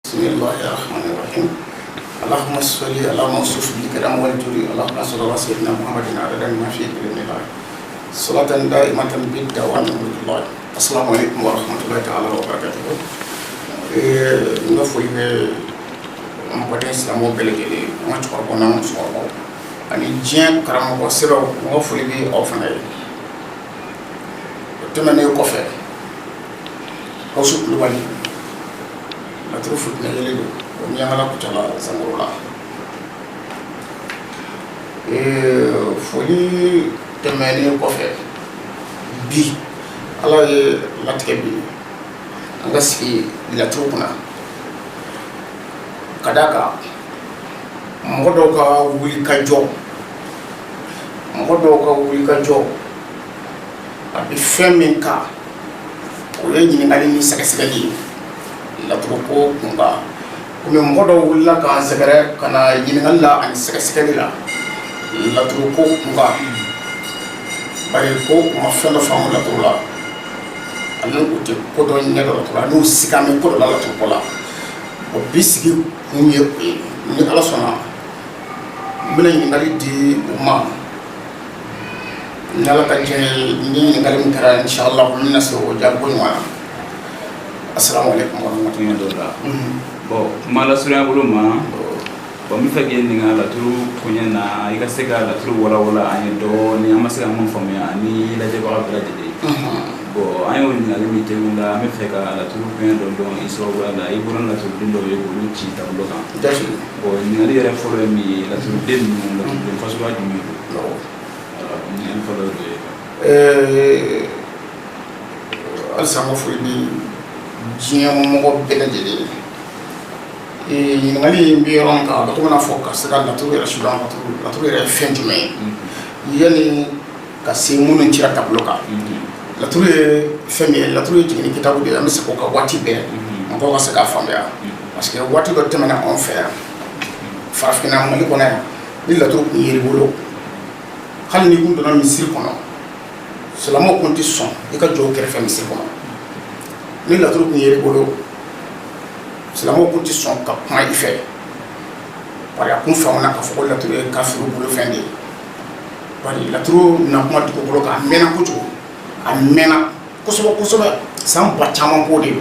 بسم الله الرحمن الرحيم اللهم صل على موصوف بالكرام والجود اللهم صل على سيدنا محمد عدد ما في علم الله صلاة دائمة بالدوام والله. السلام عليكم ورحمة الله تعالى وبركاته. نقول مقدم الإسلام وبلغي ما تقربنا نصوره أن يجين كرام وسيرة نقول أوفناي تمنى يكفر أوسط لوالي la trouve que on y a la kuchala sangola folie temene ko fe bi ala la tkebi anga si la trouve na kadaka ngodo ka wuli ka jo abi feminka ko yenyi ngali ni sakasakali la tropo kunga kumi mgodo wula ka segere kana yiningalla an sekere la tropo kunga bari ko ma fendo famu la trola anu uti ko do nyelo la trola nu sikame ko la tropo la o bisigi kunye ni ala sona mena yingali di umma nala ka je ni yingali mutara inshallah minna so jabo nwana. Assalamualaikum warahmatullahi wabarakatuh. Bon, mala surya buluma. Bon, mi fage ni ngala turu kunya na iga sega la turu wala anye do ni amasega mon famia ni la je ba bla de. Bon, ayo ni ngala mi tegunda mi fega la turu kunya do iso wala iburan la turu dindo ye ko ni ci ta bloka. Dashi. Bon, ni ngala yere foro mi la turu dem ni la turu faso wa dimi. Ni en folo de. Alsamo fulbi jiya mo bela jeli ngali mbiron ka to na focus ka na to sudan na to re fentime yani ka simunu ntira tabloka la to femi la to jini kitabu de amse ko ka wati be ko ka saka famia parce que wati do temana on faire farfina mo ko na ni la to yiri bolo hal ni gundo na misir kono cela mo condition e ka jo kere femi misir kono ni la troupe ni yere bolo c'est la mo condition ka point il fait par ya kun fa ona ka fo la troupe ka firu bolo fendi par la troupe na kuma diko bolo ka mena ko to amena ko so sam ba chama ko de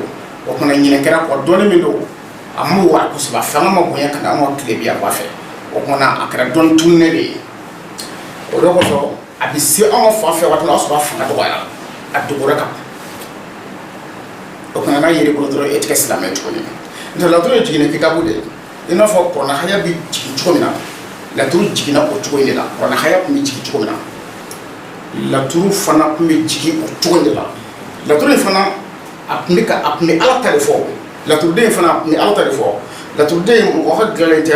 o ko na nyine kera ko dole mi do amu wa ko so ba fa ma bonya ka na mo klebia ba fe o ko na akra don tunne de o do ko so abisi on fa fe wa to na so ba fa na do wala adugura ka o kana na yere ko dro etika islamet ko ni nda la dro jigine kitabu de ina fo ko na haya bi jigi ko mina la dro jigina ko to ni la ko na haya mi jigi ko mina la dro fana ko mi jigi ko to ni la dro fana apnika apni ala telefo la dro de fana ni ala telefo la dro de mo ha galete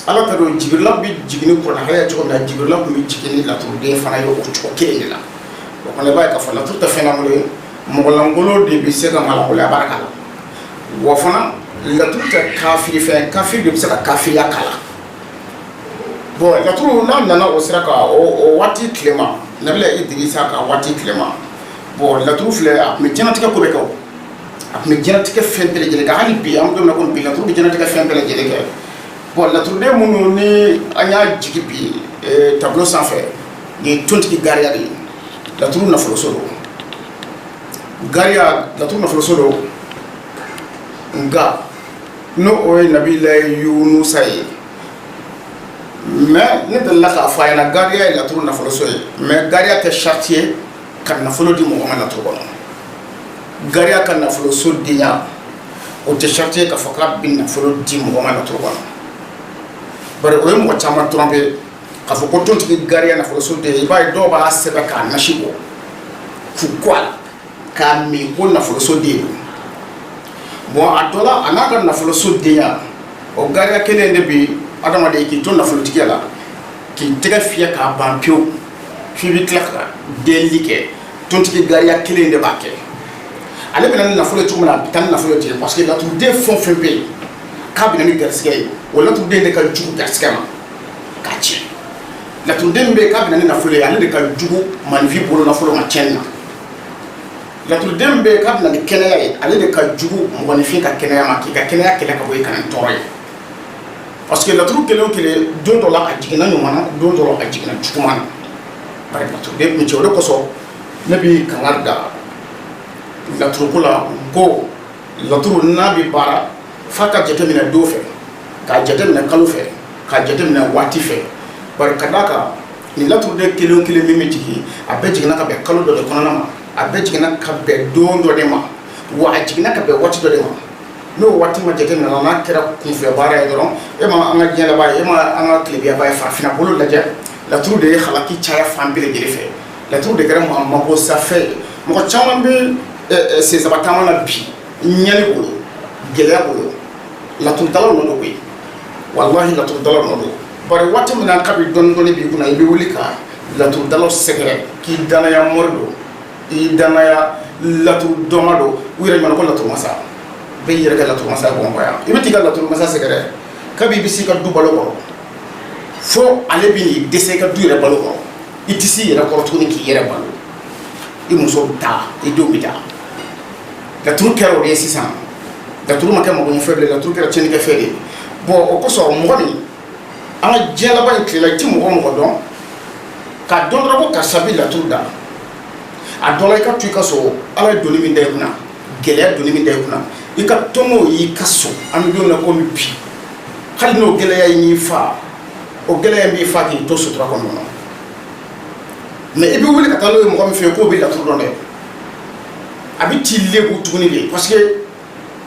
ala taro jibrila bi jigini ko na haya to na jibrila ko mi jigini la dro de fana yo ko to ke ni la ko na ba ka fa la dro ta fana mo mogolangolo de bi se ka mala ko la baraka wa fana la tuta kafir de bi se ka kafir ya kala bon la turu na nana o sira ka o wati klema na bela idrisa ka wati klema bon la turu fle a me janati ka ko be ko a me janati ka fen pele jele ka hali bi am do na ko bi la turu bi janati ka fen pele jele ka bon la turu de munu ni anya jigi bi tableau sans faire ni tonti ki garia de la turu na folo solo garia la tourna flo solo nga no o nabi la yunus ay mais ne de la ka fa na garia la tourna flo solo mais garia te chartier kan na flo di mo na tourna garia kan na flo solo dinya o te chartier ka fakra bin na flo di mo na tourna bare o mo chama tromper ka fo ko tonti garia na flo solo de ba do ba seba ka na shibo ku kwala ka mi ko na folo so de bon atola anaka na folo so de ya o garia kene de bi adama de ki to na folo tikela ki tega fiya ka bampio fi bi klaka de like ton tiki garia kene de bakke ale bena na folo tumuna tan na folo te parce que la tout de fond fait payer ka bina ni garsike wala tout de ka jugu garsike ma ka ci la tout de be ka bina ni na folo ya le de ka jugu man fi bolo na folo ma chenna laturu den bɛ k'a bɛna ni kɛnɛya ye ale de ka jugu mɔgɔninfin ka kɛnɛya ma k'i ka kɛnɛya kɛlɛ ka bɔ i kana ni tɔɔrɔ ye parce que laturu kelen o kelen don dɔ la a jiginna ɲuman na don dɔ la a jiginna juguman na bari laturu den kun cɛ o de kosɔn ne bi kangari da laturu ko la ko laturu n'a bi baara f'a ka jateminɛ don fɛ k'a jateminɛ kalo fɛ k'a jateminɛ waati fɛ bari ka d'a kan ni laturu den kelen o kelen min bɛ jigin a bɛɛ jiginna ka bɛn kalo dɔ de kɔnɔna ma a bɛɛ jiginna ka bɛn don dɔ de ma wa a jiginna ka bɛn waati dɔ de ma n'o waati ma jateminɛ n'a kɛra kunfɛ baara ye dɔrɔn e ma an ka diɲɛ laban ye e ma an ka tilebiyaba ye farafinna bolo lajɛ laturu de ye halaki caya fan bɛɛ lajɛlen fɛ laturu de kɛra mako safɛ ye mɔgɔ caman bɛ sensaba taama na bi ɲɛli bolo gɛlɛya bolo laturudalaw nɔ don koyi walahi laturudalaw nɔ don bari waati min na k'a bɛ dɔɔni dɔɔni b'i kunna i bɛ wuli ka laturudalaw sɛgɛrɛ k'i danaya mɔri don i danaya laturu dɔnma don u yɛrɛ ɲuman ko laturu masa bɛɛ y'i yɛrɛ kɛ laturu masa ye bamakɔ yan i bɛ t'i ka laturu masa sɛgɛrɛ kabi i bɛ s'i ka du balo kɔrɔ fo ale bɛ n'i dɛsɛ i ka du yɛrɛ balo kɔrɔ i tɛ s'i yɛrɛ kɔrɔ tuguni k'i yɛrɛ balo i muso bɛ taa i denw bɛ taa laturu kɛra o de ye sisan laturu ma kɛ mɔgɔninfɛn de ye laturu kɛra tiɲɛnikɛfɛn de ye bon o kosɔn mɔgɔ min an ka diɲɛ laban in tile la i ti mɔgɔ mɔgɔ dɔn k'a dɔn dɔrɔn ko karisa bɛ laturu da a dɔ la i ka to i ka so ala ye doni min da i kunna gɛlɛya doni min da i kunna i ka to n'o y'i ka so an bɛ don min na komi bi hali n'o gɛlɛya y'i fa o gɛlɛya b'i fa k'i to sutura kɔnɔ mɛ i bɛ wuli ka taa n'o ye mɔgɔ min fɛ yen k'o bɛ laturu dɔn dɛ a bɛ t'i lebu tuguni de parce que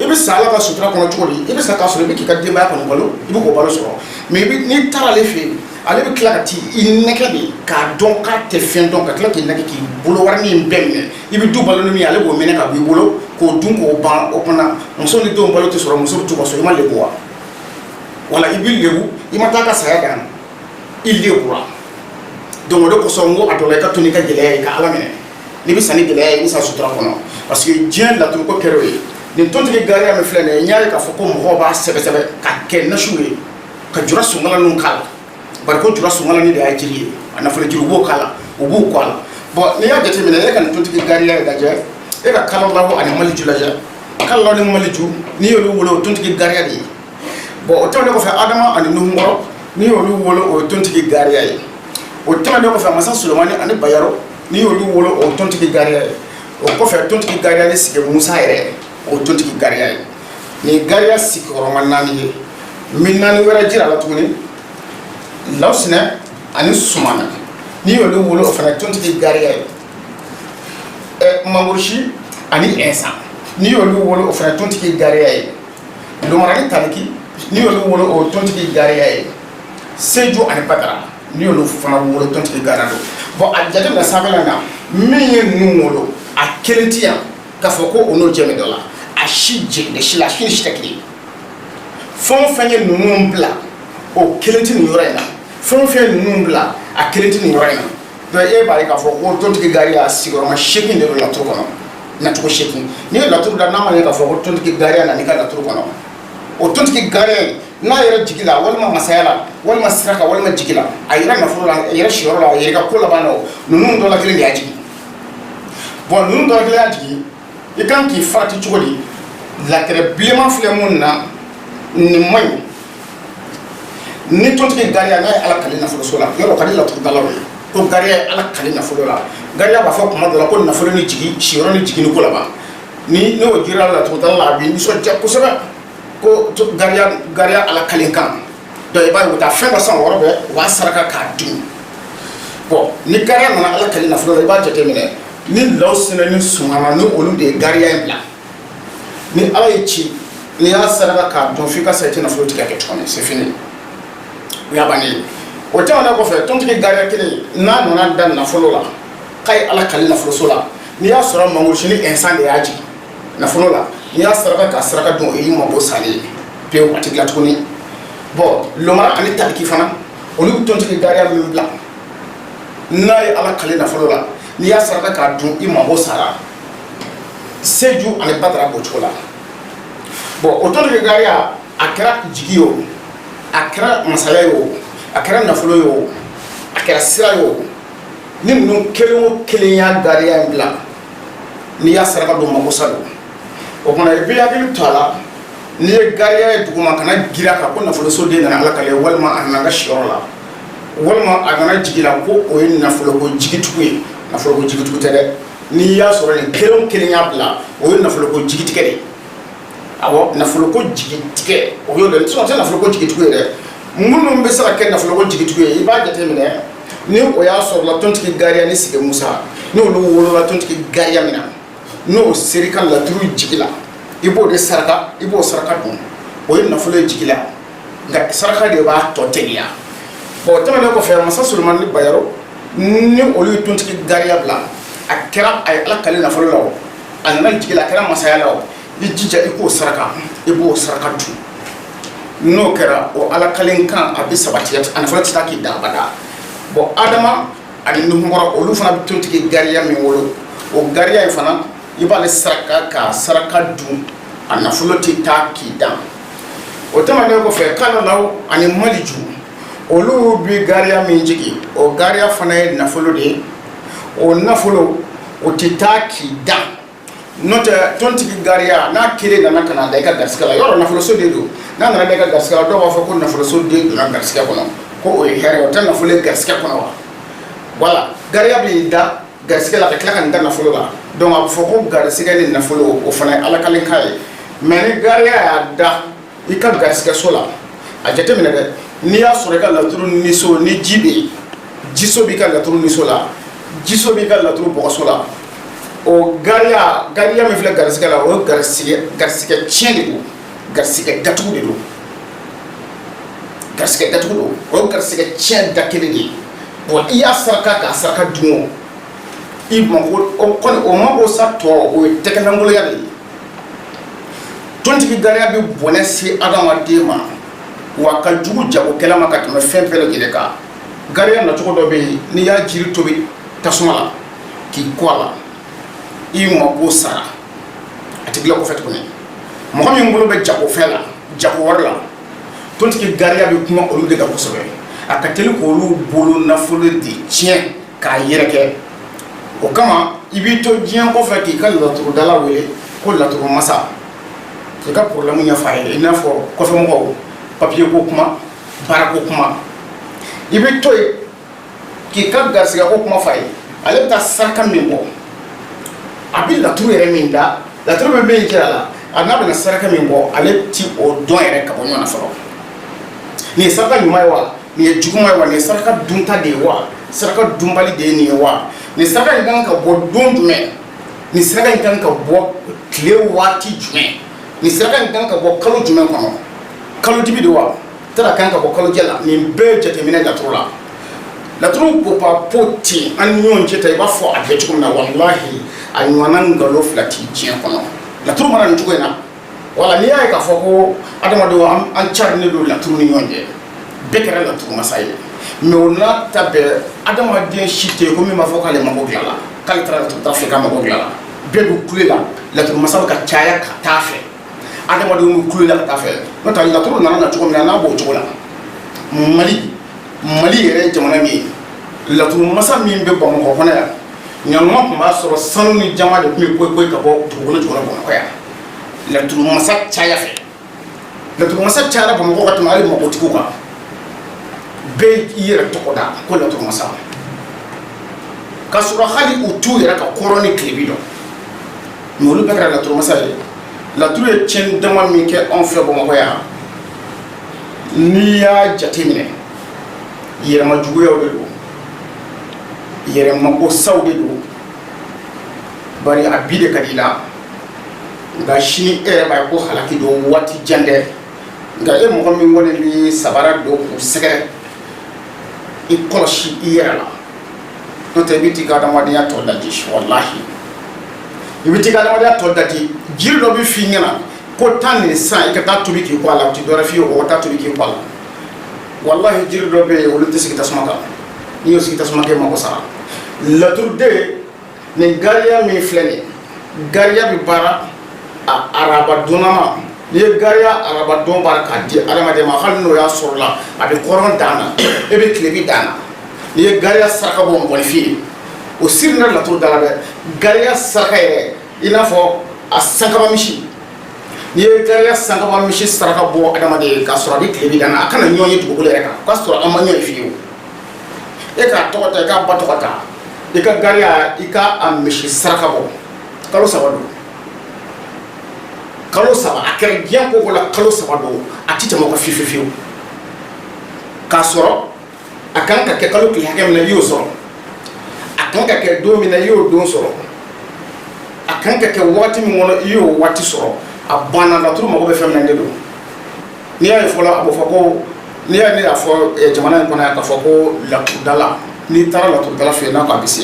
i bɛ sa ala ka sutura kɔnɔ cogo di i bɛ sa k'a sɔrɔ i bɛ k'i ka denbaya kɔnɔ balo i bɛ k'o balo sɔrɔ mɛ n'i taara ale fɛ yen ale bɛ tila ka t'i nɛgɛ de k'a dɔn k'a tɛ fɛn dɔn ka tila k'i nɛgɛ k'i bolo wari min bɛɛ minɛ i bɛ du balo ni min ale b'o minɛ ka bɔ i bolo k'o dun k'o ban o kumana muso ni denw balo tɛ sɔrɔ muso bɛ to ka so i ma lebu wa wala i bɛ lebu i ma taa ka saya dan i lebura donc o de kosɔn n ko a dɔ la i ka to n'i ka gɛlɛya ye ka ala minɛ n'i bɛ sa ni gɛlɛya ye i bɛ sa sutura kɔnɔ parce que diɲɛ laturu ko kɛra o ye nin tontigi gariya min filɛ nin ye n y'a ye k'a fɔ ko mɔgɔw b'a sɛbɛsɛbɛ ka kɛ nasiw ye ka jura sunkalanninw k'a la bari ko jura sunkalannin de y'a jiri ye a nafolo jiri u b'o k'a la u b'u kɔ a la bon n'i y'a jateminɛ e ka nin tontigi gariya ye lajɛ e ka kalalahu ani maliju lajɛ kalalahu ni maliju n'i y'olu wolo o tontigi gariya de ye bon o tɛmɛnen kɔfɛ adama ani nuhu kɔrɔ n'i y'olu wolo o ye tontigi gariya ye o tɛmɛnen kɔfɛ masa solomani ani bayaro n'i y'olu wolo o ye tontigi gariya ye o kɔfɛ tontigi gariya ni sigi musa yɛrɛ o tontigi gariya ye nin gariya sigiyɔrɔma 4 ye min 4 wɛrɛ jira la tuguni lawsinɛ ani sumana n'i y'olu wolo o fana tontigi gariya ye mangorusi ani ɛnsan n'i y'olu wolo o fana tontigi gariya ye lomara ni taliki n'i y'olu wolo o tontigi gariya ye seju ani badara n'i y'olu fana wolo tontigi gariya don bon a jateminɛ sanfɛla na min ye ninnu wolo a kelen ti yan k'a fɔ ko o n'o jɛmɛ dɔ la a si jigin si la si ni si tɛ kelen fɛn o fɛn ye ninnu bila o kelen ti nin yɔrɔ in na fɛn o fɛn ye ninnu bila a kelen ti nin yɔrɔ in na donc e b'a ye k'a fɔ ko tontigi gariya sigiyɔrɔma 8 de don laturu kɔnɔ nacogo 8 n'i ye laturu da n'a ma ye k'a fɔ ko tontigi gariya nana i ka laturu kɔnɔ o tontigi gariya n'a yɛrɛ jigi la walima masaya la walima sira kan walima jigi la a yɛrɛ nafolo la a yɛrɛ siyɔrɔ la a yɛrɛ ka ko laban na o ninnu dɔ la kelen de y'a jigi bon ninnu dɔ la kelen y'a jigi i kan k'i farati cogo di lakɛrɛ bilenman filɛ mun na nin man ɲi ni tontigi gariya n'a ye ala kale nafoloso la yɔrɔ ka di laturudalaw ye ko gariya ye ala kale nafolo la gariya b'a fɔ kuma dɔ la ko nafolo ni jigi siyɔrɔ ni jigi ni ko laban ni n'o jirala laturudala la a bɛ nisɔndiya kosɛbɛ ko gariya ala kale kan donc i b'a ye u bɛ taa fɛn dɔ san o yɔrɔ bɛɛ u b'a saraka k'a dun bon ni gariya nana ala kale nafolo la i b'a jateminɛ ni lawsinɛ ni sumana ni olu de ye gariya in bila ni ala ye ci n'i y'a saraka k'a dun f'i ka sa i tɛ nafolo tigɛ kɛ tuguni c'est fini o y'a bannen ye o tɛmɛnen kɔfɛ tontigi gariya kelen n'a nana da nafolo la k'a ye ala kale nafoloso la n'i y'a sɔrɔ mangosi ni ɛnsan de y'a jigin nafolo la n'i y'a saraka k'a saraka dun o y'i mabɔ salen ye pewu a tɛ dilan tuguni bon lomara ani taliki fana olu bɛ tontigi gariya min bila n'a ye ala kale nafolo la n'i y'a saraka k'a dun i mabɔ sara seju ani badara b'o cogo la bon o tontigi gariya a kɛra jigi ye o a kɛra masaya ye o a kɛra nafolo ye o a kɛra sira ye o ni ninnu kelen o kelen y'a gariya in bila n'i y'a saraka don mako sa don o kumana i bɛ hakili to a la n'i ye gariya ye duguma kana gira kan ko nafoloso den nana ala kale walima a nana n ka siyɔrɔ la walima a nana jigi la ko o ye nafoloko jigitigiw ye nafoloko jigitigiw tɛ dɛ n'i y'a sɔrɔ nin kelen o kelen y'a bila o ye nafoloko jigitigɛ de ye awɔ nafoloko jigitigɛ o y'o de ye sinon o tɛ nafoloko jigitigiw ye dɛ minnu bɛ se ka kɛ nafoloko jigitigiw ye i b'a jateminɛ ni o y'a sɔrɔ la tontigi gariya ni sigi musa n'olu wolola tontigi gariya min na n'o seri ka laturu jigi la i b'o de saraka i b'o saraka dun o ye nafolo ye jigi la nka saraka de b'a tɔ teliya bon tɛmɛnen kɔfɛ masa solomani bayero ni olu ye tontigi gariya bila a kɛra a ye ala kale nafolo la o a nana jigi la a kɛra masaya la o i jija i k'o saraka i b'o saraka dun n'o kɛra o ala kalen kan a bɛ sabati a nafolo tɛ taa k'i da abada bon adama ani nuhumɔrɔ olu fana bɛ tontigi gariya min wolo o gariya in fana i b'ale saraka ka saraka dun a nafolo tɛ taa k'i dan o tɛmɛnen kɔfɛ kalalaw ani maliju olu bɛ gariya min jigi o gariya fana ye nafolo de ye o nafolo o tɛ taa k'i dan n'o tɛ tontigi gariya n'a kelen nana ka na da i ka garisigɛ la yɔrɔ nafoloso de don n'a nana da i ka garisigɛ la dɔw b'a fɔ ko nafoloso den donna garisigɛ kɔnɔ ko o ye hɛrɛ o tɛ nafolo ye garisigɛ kɔnɔ wa voilà gariya b'i da garisigɛ la ka tila ka nin da nafolo la donc a bɛ fɔ ko garisigɛ ni nafolo o fana ye ala kalen ka ye mais ni gariya y'a da i ka garisigɛso la a jateminɛ dɛ n'i y'a sɔrɔ i ka laturu niso ni ji bɛ yen jiso b'i ka laturu niso la jiso b'i ka laturu bɔgɔso la o gariya min filɛ garisigɛ la o ye garisigɛ tiɲɛ de don garisigɛ datugu de don garisigɛ datugu don o ye garisigɛ tiɲɛ da kelen de ye bon i y'a saraka k'a saraka dun o i mako o kɔni o mako sa tɔ o ye tɛgɛlankoloya de ye tontigi gariya bɛ bɔnɛ se adamaden ma wa ka jugu jagokɛla ma ka tɛmɛ fɛn bɛɛ lajɛlen kan gariya nacogo dɔ bɛ yen n'i y'a jiri tobi tasuma la k'i kɔ a la i mako sara a tɛ dilan kɔfɛ tuguni mɔgɔ min bolo bɛ jagofɛn la jago wari la tontigi gariya bɛ kuma olu de kan kosɛbɛ a ka teli k'olu bolo nafolo de tiɲɛ k'a yɛrɛkɛ o kama i b'i to diɲɛ kɔfɛ k'i ka laturudala wele ko laturu masa k'i ka problème ɲɛfɔ a ye i n'a fɔ kɔfɛmɔgɔw papier ko kuma baara ko kuma i bɛ to yen k'i ka garisigɛ ko kuma fɔ a ye ale bɛ taa saraka min bɔ a bɛ laturu yɛrɛ min da laturu bɛ min kɛ a la a n'a bɛna saraka min bɔ ale ti o dɔn yɛrɛ ka bɔ ɲɔgɔn na fɔlɔ nin ye saraka ɲuman ye wa nin ye juguman ye wa nin ye saraka dunta de ye wa saraka dunbali de ye nin ye wa nin saraka in kan ka bɔ don jumɛn nin saraka in kan ka bɔ tile waati jumɛn nin saraka in kan ka bɔ kalo jumɛn kɔnɔ kalo dibi de wa tara kan ka bɔ kalo jɛ la nin bɛɛ jateminɛ laturu la laturu popa po ten an ni ɲɔgɔn cɛ ta i b'a fɔ a kɛ cogo min na walahi a ɲɔgɔnna ngalon fila ti diɲɛ kɔnɔ laturu mana nin cogo in na wala n'i y'a ye k'a fɔ ko adamadenw an carinen don laturu ni ɲɔgɔn cɛ bɛɛ kɛra laturu masa ye mais o n'a ta bɛɛ adamaden si tɛ yen ko min b'a fɔ k'ale mago dilan la k'ale taara laturu ta fɛ k'a mago dilan la bɛɛ bɛ kule la laturu masa bɛ ka caya ka taa fɛ adamadenw bɛ kule la ka taa fɛ n'o tɛ laturu nana na cogo min na n'a b'o cogo la mali yɛrɛ ye jamana min ye laturu masa min bɛ bamakɔ kɔnɔ yan ɲaŋuma tun b'a sɔrɔ sanu ni jama de tun bɛ poyi ka bɔ dugukolo jukɔrɔ bamakɔ yan laturu masa caya fɛ laturu masa cayara bamakɔ ka tɛmɛ hali makotigiw kan bɛɛ i yɛrɛ tɔgɔ da ko laturu masa k'a sɔrɔ hali u t'u yɛrɛ ka kɔrɔ ni tilebi dɔn mais olu bɛɛ kɛra laturu masa ye laturu ye tiɲɛni dama min kɛ anw fɛ bamakɔ yan n'i y'a jateminɛ yɛrɛmajuguyaw de don yɛrɛmakosaw de don bari a bi de ka di la nka sini e yɛrɛ b'a ye ko halaki don waati jan dɛ nka e mɔgɔ min kɔni bɛ sabara don k'u sɛgɛrɛ i kɔlɔsi i yɛrɛ la n'o tɛ i bɛ t'i ka adamadenya tɔ daji walahi i bɛ t'i ka adamadenya tɔ daji jiri dɔ bɛ f'i ɲɛna ko taa nin san i ka taa tobi k'i kɔ a la o tɛ dɔ wɛrɛ f'i ye o ka taa tobi k'i kɔ a la wallahi jiri dɔ bɛ yen olu tɛ sigi tasuma kan n'i y'o sigi tasuma kɛ mako sara laturuden nin gariya min filɛ nin gariya bɛ baara a arabadonnama n'i ye gariya arabadon baara k'a di adamaden ma hali n'o y'a sɔrɔ la a bɛ kɔrɔn dan na e bɛ tilebi dan na n'i ye gariya saraka bɔ mɔgɔnifin ye o siri na laturu da la dɛ gariya saraka yɛrɛ i n'a fɔ a sankaba misi n'i ye gariya sankaba misi saraka bɔ adamaden ye k'a sɔrɔ a bɛ tile bi dan na a kana ɲɔgɔn ye dugukolo yɛrɛ kan o k'a sɔrɔ an ma ɲɔgɔn ye fiyewu e k'a tɔgɔ ta i k'a ba tɔgɔ ta i ka gariya i ka a misi saraka bɔ kalo 3 don kalo 3 a kɛra diɲɛ ko la kalo 3 don a ti tɛmɛ o kan fiyewu k'a sɔrɔ a kan ka kɛ kalo tile hakɛ min na i y'o sɔrɔ a kan ka kɛ don min na i y'o don sɔrɔ a kan ka kɛ waati min kɔnɔ i y'o waati sɔrɔ a banna laturu mago bɛ fɛn min na de don n'i y'a ye fɔlɔ a bɛ fɔ ko n'i y'a ne y'a fɔ jamana in kɔnɔ yan k'a fɔ ko laturudala n'i taara laturudala fɛ yen n'a ko a bɛ se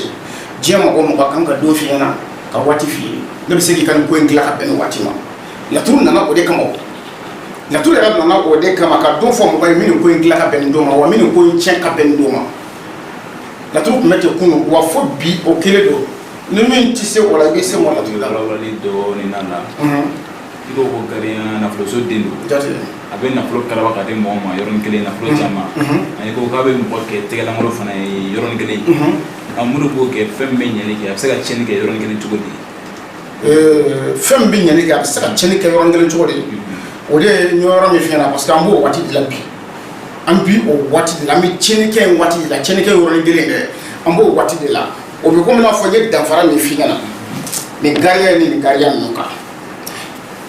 diɲɛ mɔgɔ mɔgɔ kan ka don f'i ɲɛna ka waati f'i ye ne bɛ se k'i ka nin ko in dilan ka bɛn nin waati ma laturu nana o de kama o laturu yɛrɛ nana o de kama ka don fɔ mɔgɔ ye min nin ko in dilan ka bɛn nin don ma wa min nin ko in tiɲɛ ka bɛn nin don ma laturu tun bɛ ten kunun wa fo bi o kelen don ni min tɛ se o la i bɛ se mɔ laturu la. Lawalali dɔɔni nana i ko ko gariya nafoloso den don a bɛ nafolo kalaba ka di mɔgɔ ma yɔrɔnin kelen nafolo caman ani ko k'a bɛ mɔgɔ kɛ tɛgɛlankolon fana ye yɔrɔnin kelen a minnu b'o kɛ fɛn min bɛ ɲɛli kɛ a bɛ se ka tiɲɛni kɛ yɔrɔnin kelen cogo di. Fɛn min bɛ ɲɛli kɛ a bɛ se ka tiɲɛni kɛ yɔrɔnin kelen cogo di o de ye yɔrɔ min f'i ɲɛna parce que an b'o waati de la bi an bi o waati de la an bɛ tiɲɛni kɛ yen waati de la tiɲɛni kɛ yɔrɔnin kelen dɛ an b'o waati de la o bɛ komi n'a fɔ n ye danfara min f'i ɲɛna nin gariya ni nin gariya ninnu kan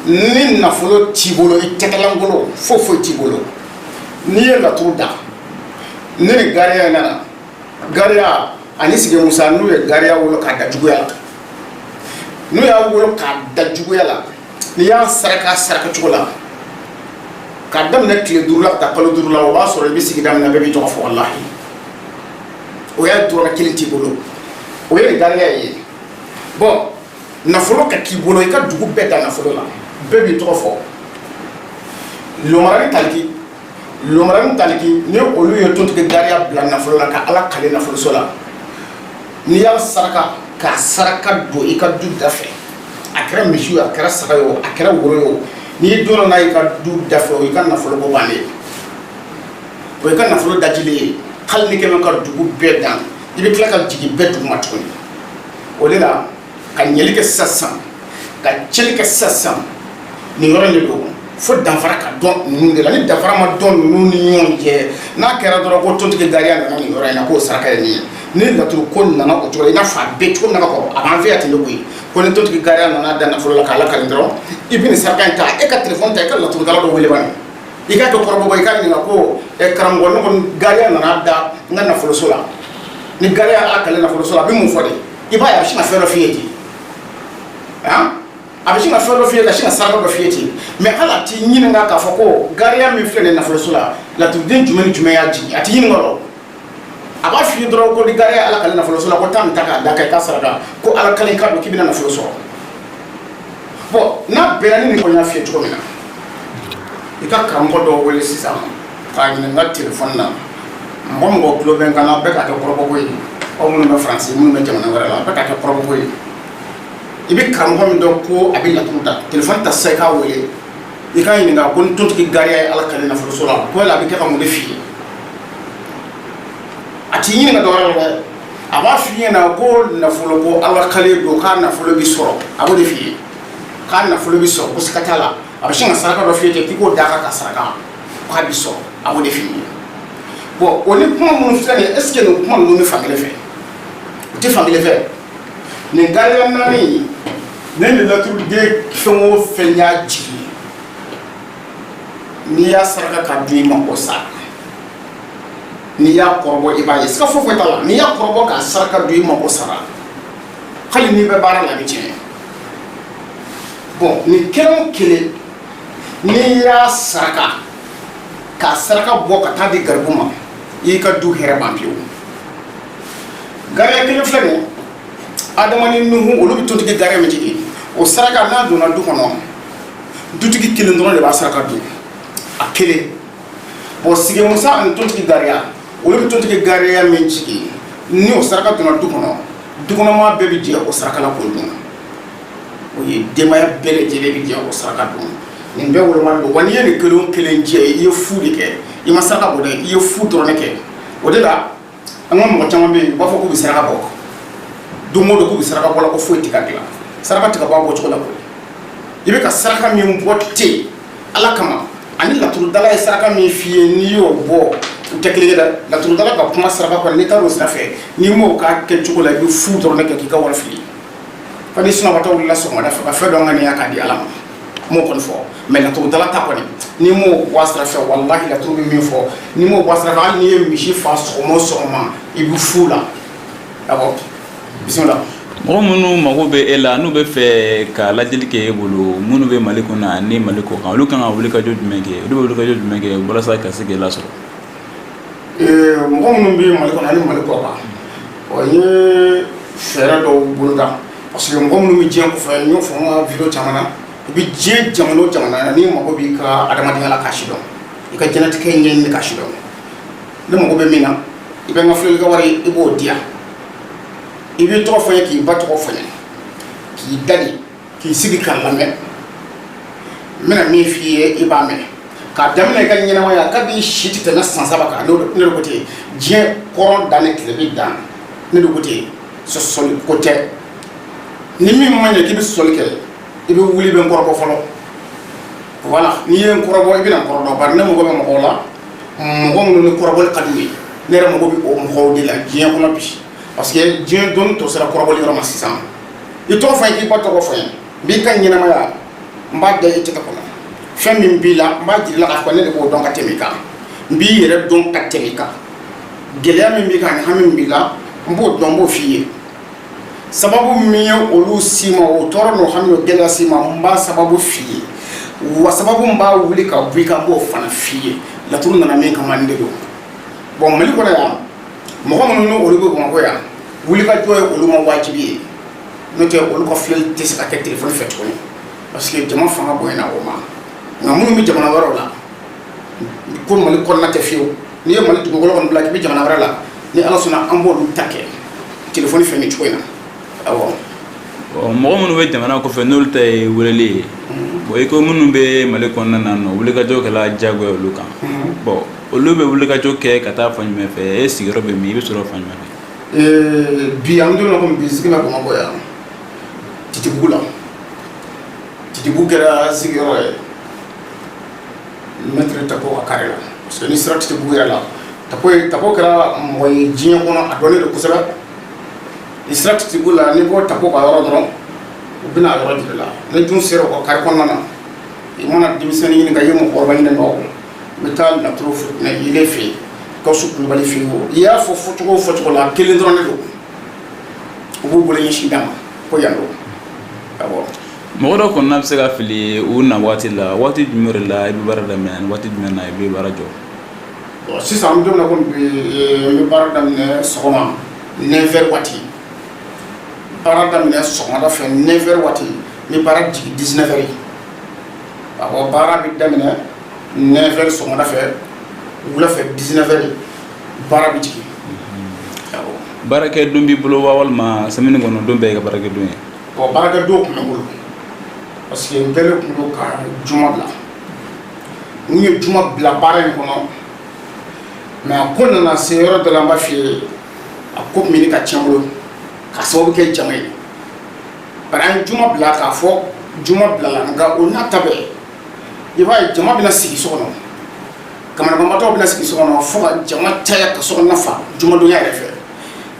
ni nafolo t'i bolo i tɛgɛlankolon foyi t'i bolo n'i ye laturu da ni nin gariya in nana gariya ani sigi musa n'u ye gariya wolo k'a da juguya la n'u y'a wolo k'a da juguya la n'i y'a saraka cogo la k'a daminɛ tile 5 la ka taa kalo 5 la o b'a sɔrɔ i bɛ sigida min na bɛɛ b'i tɔgɔ fɔ walahi o y'a dɔrɔmɛ 1 t'i bolo o ye nin gariya ye bon nafolo ka k'i bolo i ka dugu bɛɛ da nafolo la bɛɛ b'i tɔgɔ fɔ lomaranin taliki ni olu ye tontigi gariya bila nafolo la ka ala kale nafoloso la n'i y'a saraka k'a saraka don i ka du da fɛ a kɛra misi ye a kɛra saga ye o a kɛra woro ye o n'i donna n'a i ka du da fɛ o i ka nafolo bɔ bannen o i ka nafolo dajilen ye hali ni kɛmɛ ka dugu bɛɛ dan i bɛ tila ka jigin bɛɛ dugu ma tuguni o de la ka ɲɛli kɛ sisan ka cɛli kɛ sisan nin yɔrɔ de don fo danfara ka dɔn ninnu de la ni danfara ma dɔn ninnu ni ɲɔgɔn cɛ n'a kɛra dɔrɔn ko tontigi gariya nana nin yɔrɔ in na k'o saraka ye nin ye ni laturu ko nana o cogo la i n'a fɔ a bɛɛ cogo min na ka kɔrɔ a b'an fɛ yan ten de koyi ko ni tontigi gariya nana da nafolo la k'a lakali dɔrɔn i bɛ nin saraka in ta e ka telefɔni ta i ka laturudala dɔ wele bani i k'a kɛ kɔrɔbɔ i k'a ɲininka ko karamɔgɔ ne kɔni gariya nana da n ka nafoloso la ni gariya ala kale nafoloso la a bɛ mun fɔ de i b'a ye a bɛ sin ka fɛn dɔ f'i ye ten a bɛ sin ka fɛn dɔ f'i ye ka sin ka saraka dɔ f'i ye ten mais hali a t'i ɲininka k'a fɔ ko gariya min filɛ nin nafoloso la laturuden jumɛn ni jumɛn y'a jigin a t'i ɲininka o a b'a f'i ye dɔrɔn ko ni gariya ala kale nafoloso la ko taa nin ta k'a da kan i ka saraka ko ala kale k'a dɔn k'i bɛna nafolo sɔrɔ bon n'a bɛnna ni nin ko n y'a f'i ye cogo min na i ka karamɔgɔ dɔw wele sisan k'a ɲininka telefɔni na mɔgɔ mɔgɔ tulo bɛ n kan na bɛɛ k'a kɛ kɔrɔbɔko ye aw minnu bɛ faransi minnu bɛ jamana wɛrɛ la bɛɛ k'a kɛ kɔrɔbɔko ye i bɛ karamɔgɔ min dɔn ko a bɛ laturu da telefɔni ta sisan i k'a wele i k'a ɲininka ko ni tontigi gariya ye ala kale nafoloso la ko yala a bɛ kɛ ka mun de f'i ye a t'i ɲininka dɔwɛrɛ la dɛ a b'a f'i ɲɛna ko nafolo ko ala kale don k'a nafolo bɛ sɔrɔ a b'o de f'i ye k'a nafolo bɛ sɔrɔ ko siga t'a la a bɛ sin ka saraka dɔ f'i ye ten k'i k'o d'a kan ka saraka k'a bɛ sɔrɔ a b'o de f'i ye bon o ni kuma minnu filɛ nin ye est ce que nin kuma ninnu bɛ fan kelen fɛ u tɛ fan kelen fɛ nin gariya naani ne ni laturuden fɛn o fɛn y'a jigin n'i y'a saraka ka dun i ma o sara n'i y'a kɔrɔbɔ i b'a ye siga foyi t'a la n'i y'a kɔrɔbɔ k'a saraka dun i ma o sara hali n'i bɛ baara la a bɛ tiɲɛ bon nin kelen o kelen n'i y'a saraka k'a saraka bɔ ka taa di garibu ma i ka du hɛrɛ ban pewu gariya kelen filɛ nin ye adama ni nuhu olu bɛ tontigi gariya min jigin o saraka n'a donna du kɔnɔ dutigi kelen dɔrɔn de b'a saraka dun a kelen bon sigi musa ani tontigi gariya olu bɛ tontigi gariya min jigin ni o saraka donna du kɔnɔ dukɔnɔmaa bɛɛ bɛ jɛ o saraka la k'o dun o ye denbaya bɛɛ lajɛlen bɛ jɛ o saraka dun nin bɛɛ wolomali don wa n'i ye nin kelen o kelen jɛ i ye fu de kɛ i ma saraka bɔ dɛ i ye fu dɔrɔn de kɛ o de la an ka mɔgɔ caman bɛ yen u b'a fɔ k'u bɛ saraka bɔ don o don k'u bɛ saraka bɔ la ko foyi tɛ ka dilan saraka tigɛ bɔ cogo la koyi i bɛ ka saraka min bɔ ten ala kama ani laturudala ye saraka min f'i ye n'i y'o bɔ u tɛ kelen ye dɛ laturudala ka kuma saraka kɔni n'i taara o sira fɛ n'i m'o k'a kɛ cogo la i bɛ fu dɔrɔn de kɛ k'i ka wari fili fa ni sunɔgɔtɔ wulila sɔgɔmada fɛ ka fɛn dɔ ŋaniya k'a di ala ma m'o kɔni fɔ mais laturudala ta kɔni n'i m'o bɔ a sira fɛ walahi laturu bɛ min fɔ n'i m'o bɔ a sira fɛ hali n'i ye misi fa sɔgɔma o sɔgɔma i bɛ fu la awɔ bisimila. mɔgɔ minnu mago bɛ e la n'u bɛ fɛ ka lajɛli kɛ e bolo minnu bɛ mali kɔnɔ ani mali kɔ kan olu kan ka wulikajɔ jumɛn kɛ olu bɛ wulikajɔ jumɛn kɛ walasa ka se k'e lasɔrɔ. mɔgɔ minnu bɛ mali kɔnɔ ani mali kɔ kan n ye fɛɛrɛ dɔw boloda parce que mɔgɔ minnu bɛ diɲɛ kɔfɛ n y'o fɔ n ka video caman na i bɛ diɲɛ jamana o jamana na n'i mago b'i ka adamadenya la k'a si dɔn i ka diɲɛlatigɛ ɲɛɲini k'a si dɔn ne mago bɛ min na i bɛ n ka filɛlikɛ wari i b'o di yan i b'i tɔgɔ fɔ n ye k'i ba tɔgɔ fɔ n ye k'i dali k'i sigi k'a lamɛn n bɛna min f'i ye i b'a mɛn k'a daminɛ i ka ɲɛnamaya kab'i si tɛ tɛmɛ san 7 kan ne de ko ten diɲɛ kɔrɔ dan ni tile bɛ dan ne de ko ten sɔsɔli ko tɛ ni min ma ɲɛ k'i bɛ sɔsɔli kɛ i bɛ wuli i bɛ n kɔrɔbɔ fɔlɔ voilà n'i ye n kɔrɔbɔ i bɛna n kɔrɔdɔn bari ne mago bɛ mɔgɔw la mɔgɔ minnu ni kɔrɔbɔli ka d'u ye ne yɛrɛ mago bɛ o mɔgɔw de la diɲɛ kɔnɔ bi parce que diɲɛ dɔnni tɔ sera kɔrɔbɔli yɔrɔ ma sisan i tɔgɔ fɔ n ye k'i ba tɔgɔ fɔ n ye n b'i ka ɲɛnamaya n b'a da i tɛgɛ kɔnɔ fɛn min b'i la n b'a jira i la k'a fɔ ne de b'o dɔn ka tɛmɛ i kan n b'i yɛrɛ dɔn ka tɛmɛ i kan gɛlɛya min b'i kan ani hami min b'i la n b'o dɔn n b'o f'i ye sababu min ye olu si ma o tɔɔrɔ n'o hami n'o gɛlɛya si ma n b'a sababu f'i ye wa sababu n b'a wuli ka bɔ i kan n b'o fana f'i ye laturu nana min kama nin de don bon mali kɔnɔ yan mɔgɔ minnu n'olu bɛ bamakɔ yan wulikajɔ ye olu ma wajibi ye n'o tɛ olu ka filɛli tɛ se ka kɛ telefɔni fɛ tuguni parce que jama fanga bonyana o ma nka minnu bɛ jamana wɛrɛw la ko mali kɔnɔna tɛ fiyewu n'i ye mali dugukolo kɔni bila k'i bɛ jamana wɛrɛ la ni ala sɔnna an b'olu ta kɛ telefɔni fɛ nin cogo in na awɔ. mɔgɔ minnu bɛ jamana kɔfɛ n'olu ta ye weleli ye bon i ko minnu bɛ mali kɔnɔna na nɔ wulikajɔ kɛla diyagoya olu kan bon olu bɛ wulikajɔ kɛ ka taa fan jumɛn fɛ e sigiyɔrɔ bɛ min i bɛ sɔrɔ fan jumɛn fɛ. bi an donna komi bi sigi la bamakɔ yan titibugu la titibugu kɛra sigiyɔrɔ ye mɛtiri tako ka kari la parce que ni sera titibugu yɛrɛ la tako kɛra mɔgɔ ye diɲɛ kɔnɔ a dɔnnen don kosɛbɛ ni sera titibugu la ni ko tako ka yɔrɔ dɔrɔn u bɛna yɔrɔ jira la ni dun sera o ka kari kɔnɔna na i mana denmisɛnnin ɲini ka ye mɔgɔkɔrɔba ɲini nɔ n bɛ taa laturu yelen fɛ yen Gawusu Kulubali fɛ yen i y'a fɔ fɔcogo o fɔcogo la kelen dɔrɔn de don u b'u bolo ɲɛsin d'a ma ko yan don awɔ. mɔgɔ dɔ kɔnɔna bɛ se ka fili u na waati la waati jumɛn de la i bɛ baara daminɛ ani waati jumɛn na i bɛ baara jɔ. sisan an bɛ don min na komi bi n bɛ baara daminɛ sɔgɔma 9h waati baara daminɛ sɔgɔmada fɛ 9h waati n bɛ baara jigin 19h awɔ baara bɛ daminɛ 9h sɔgɔmada fɛ wula fɛ 19h baara bɛ jigin awɔ. baarakɛ don b'i bolo wa walima semaine kɔnɔ don bɛɛ ye ka baarakɛ don ye. bon baarakɛ don tun bɛ n bolo parce que n kɛlen tun don ka juma bila n ye juma bila baara in kɔnɔ mais a ko nana se yɔrɔ dɔ la n b'a f'i ye a ko tun bɛ ɲini ka tiɲɛ n bolo k'a sababu kɛ jama ye bari an ye juma bila k'a fɔ juma bilala nka o n'a ta bɛɛ i b'a ye jama bɛna sigi so kɔnɔ kamanaganbatɔw bɛna sigi so kɔnɔ fo ka jama caya ka so kɔnɔna fa jumadonya yɛrɛ fɛ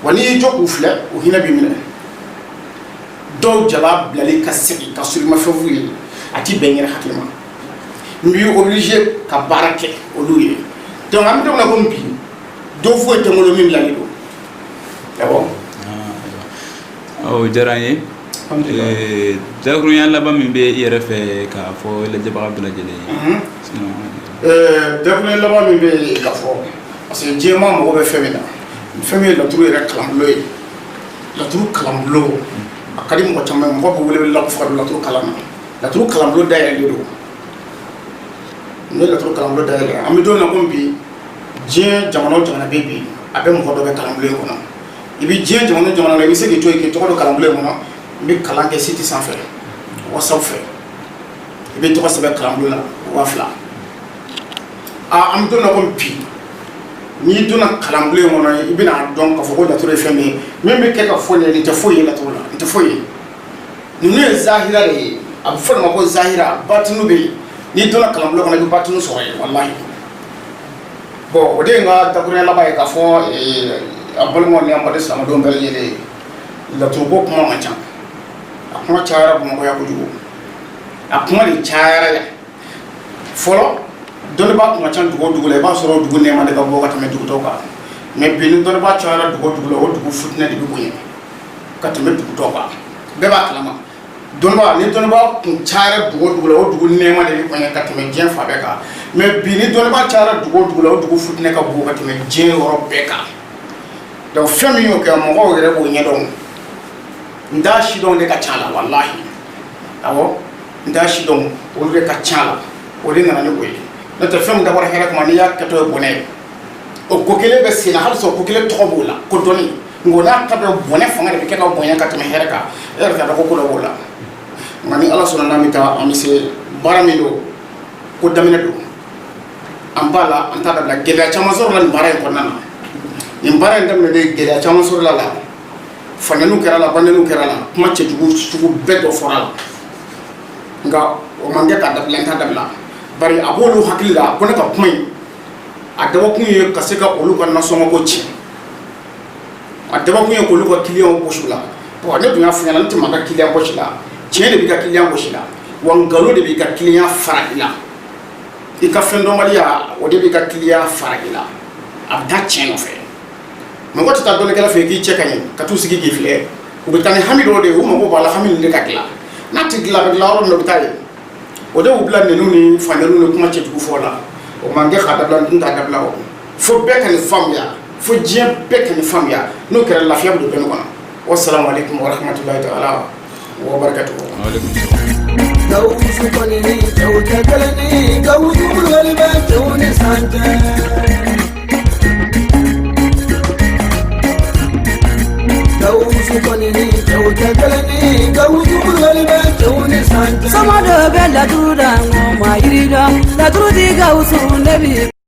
wa n'i y'i jɔ k'u filɛ o hinɛ b'i minɛ dɔw jaba bilali ka segin ka sɔrɔ i ma fɛn f'u ye a ti bɛn n yɛrɛ hakili ma n b'i obligé ka baara kɛ olu ye donc an bɛ don min na komi bi dɔw foyi tɛ n bolo min bilali don awɔ. o diyara n ye dakurunya laban min bɛ i yɛrɛ fɛ k'a fɔ lajɛbaga bɛɛ lajɛlen ye. dakurunya laban min bɛ yen k'a fɔ parce que diɲɛ maa mago bɛ fɛn min na fɛn min ye laturu yɛrɛ kalanbulon ye laturu kalanbulon a ka di mɔgɔ caman ye mɔgɔ bɛ wele la ko fo ka don laturu kalan na laturu kalanbulon dayɛlɛlen don n'o ye laturu kalanbulon dayɛlɛ an bɛ don min na komi bi diɲɛ jamana o jamana bɛ bi a bɛ mɔgɔ dɔ bɛ kalanbulon in kɔnɔ i bɛ diɲɛ jamana o jamana la i bɛ se k'i to yen k'i tɔgɔ don kalanbulon in kɔnɔ i bɛ kalan kɛ site sanfɛ whatsapp fɛ i bɛ tɔgɔ sɛbɛn kalanbulon la 2000 an bɛ don min na komi bi n'i donna kalanbulon in kɔnɔ i bɛna dɔn k'a fɔ ko laturu ye fɛn min ye min bɛ kɛ ka fɔ nin tɛ foyi ye laturu la nin tɛ foyi ye ninnu ye zahira de ye a bɛ fɔ de ma ko zahira batinu bɛ yen n'i donna kalanbolo kɔnɔ i bɛ batinu sɔrɔ yen walahi bon o de ye n ka dakuruɲɛ laban ye k'a fɔ a balimaw ni an baden silamɛdenw bɛɛ lajɛlen laturuko kuma man ca a kuma cayara bamakɔya kojugu a kuma de cayara yan fɔlɔ dɔnnibaa kun ka ca dugu o dugu la i b'a sɔrɔ o dugu nɛɛma de ka bɔ ka tɛmɛ dugu tɔw kan mais bi ni dɔnnibaa cayara dugu o dugu la o dugu fitinɛ de bɛ bonya ka tɛmɛ dugu tɔw kan bɛɛ b'a kalama dɔnnibaa ni dɔnnibaa kun cayara dugu o dugu la o dugu nɛɛma de bɛ bonya ka tɛmɛ diɲɛ fan bɛɛ kan mais bi ni dɔnnibaa cayara dugu o dugu la o dugu fitinɛ ka bon ka tɛmɛ diɲɛ yɔrɔ bɛɛ kan donc fɛn min y'o kɛ mɔgɔw yɛrɛ b'o ɲɛdɔn n t'a sidɔn de ka ca la walahi awɔ n t'a sidɔn olu de ka ca la o de nana ni o ye n'o tɛ fɛn min dabɔra hɛrɛ kama n'i y'a kɛtɔ ye bɔnɛ ye o ko kelen bɛ sen na hali sɔrɔ ko kelen tɔgɔ b'o la ko dɔnni nka n'a ta bɛ bɔnɛ fanga de bɛ kɛ ka bonya ka tɛmɛ hɛrɛ kan e yɛrɛ t'a dɔn ko dɔ b'o la nka ni ala sɔnna n'an bɛ taa an bɛ se baara min don ko daminɛ don an b'a la an t'a dabila gɛlɛya caman sɔrɔ la nin baara in kɔnɔna na nin baara in daminɛlen gɛlɛya caman sɔrɔ la fanɛniw kɛra la banɛniw kɛra la kuma cɛjugu sugu bɛɛ dɔ fɔra la nka o man kɛ k'a dabila n t'a dabila bari a b'olu hakili la ko ne ka kuma in a dabɔkun ye ka se ka olu ka nasɔngɔko tiɲɛ a dabɔkun ye k'olu ka kiliyanw gosi la bon ne dun y'a fɔ ɲɛna ne tɛ maa ka kiliyan gosi la tiɲɛ de b'i ka kiliyan gosi la wa nkalon de b'i ka kiliyan fara i la i ka fɛn dɔnbaliya o de b'i ka kiliyan fara i la a bɛ taa tiɲɛ nɔfɛ mɔgɔ tɛ taa dɔnnikɛla fɛ k'i cɛ ka ɲi ka t'u sigi k'i filɛ u bɛ taa ni hami dɔw de ye u mago b'a la hami nin de ka dilan n'a tɛ dilan a bɛ dilan yɔrɔ min na u bɛ taa yen o de y'u bila ninnu ni fanɛniw ni kuma cɛjugu fɔ la o man kɛ k'a dabila n t'a dabila o fo bɛɛ ka nin faamuya fo diɲɛ bɛɛ ka nin faamuya n'o kɛra lafiya bɛ don bɛɛ kɔnɔ wassalamu alaikum warahmatullahi ta'ala wa barakatuhu. Gawusu kɔni ni cɛw tɛ kelen ni Gawusu kulubali bɛ cɛw ni san cɛ. Gawusu kɔni ni cɛw tɛ kelen ni Gawusu kulubali bɛ cɛw ni san cɛ. Sama dɔ bɛ laturu da ŋɔ ma yiri dɔn laturu di Gawusu ne bi.